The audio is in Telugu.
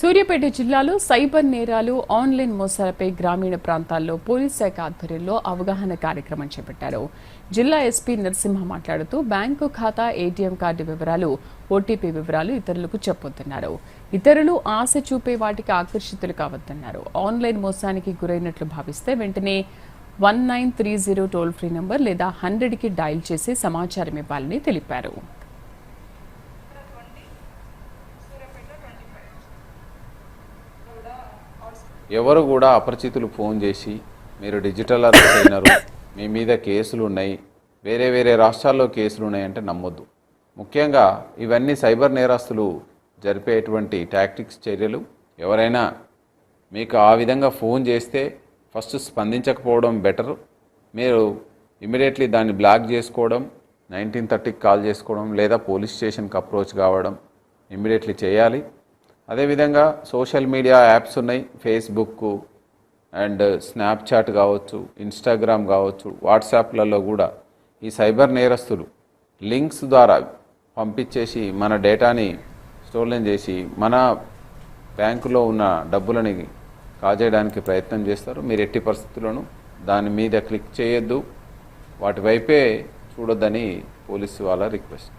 సూర్యాపేట జిల్లాలో సైబర్ నేరాలు, ఆన్లైన్ మోసాలపై గ్రామీణ ప్రాంతాల్లో పోలీస్ శాఖ ఆధ్వర్యంలో అవగాహన కార్యక్రమం చేపట్టారు. జిల్లా ఎస్పీ నరసింహ మాట్లాడుతూ బ్యాంకు ఖాతా, ఏటీఎం కార్డు వివరాలు, ఓటీపీ వివరాలు ఇతరులకు చెప్పొద్దన్నారు. ఇతరులు ఆశ చూపే వాటికి ఆకర్షితులు కావద్దన్నారు. ఆన్లైన్ మోసానికి గురైనట్లు భావిస్తే వెంటనే 1930 టోల్ ఫ్రీ నంబర్ లేదా 100కి డయల్ చేసి సమాచారం ఇవ్వాలని తెలిపారు. ఎవరు కూడా అపరిచితులు ఫోన్ చేసి మీరు డిజిటల్ అరెస్ట్ అయినారు, మీ మీద కేసులు ఉన్నాయి, వేరే రాష్ట్రాల్లో కేసులు ఉన్నాయంటే నమ్మొద్దు. ముఖ్యంగా ఇవన్నీ సైబర్ నేరస్తులు జరిపేటువంటి టాక్టిక్స్ చర్యలు. ఎవరైనా మీకు ఆ విధంగా ఫోన్ చేస్తే ఫస్ట్ స్పందించకపోవడం బెటర్. మీరు ఇమీడియట్లీ దాన్ని బ్లాక్ చేసుకోవడం, 1930కి కాల్ చేసుకోవడం లేదా పోలీస్ స్టేషన్కి అప్రోచ్ కావడం ఇమీడియట్లీ చేయాలి. అదేవిధంగా సోషల్ మీడియా యాప్స్ ఉన్నాయి, ఫేస్బుక్ అండ్ స్నాప్చాట్ కావచ్చు, ఇన్స్టాగ్రామ్ కావచ్చు, వాట్సాప్లలో కూడా ఈ సైబర్ నేరస్తులు లింక్స్ ద్వారా పంపించేసి మన డేటాని స్టోలన్ చేసి మన బ్యాంకులో ఉన్న డబ్బులని కాజేయడానికి ప్రయత్నం చేస్తారు. మీరు ఎట్టి పరిస్థితుల్లోనూ దాని మీద క్లిక్ చేయొద్దు, వాటి వైపే చూడొద్దని పోలీసు వాళ్ళ రిక్వెస్ట్.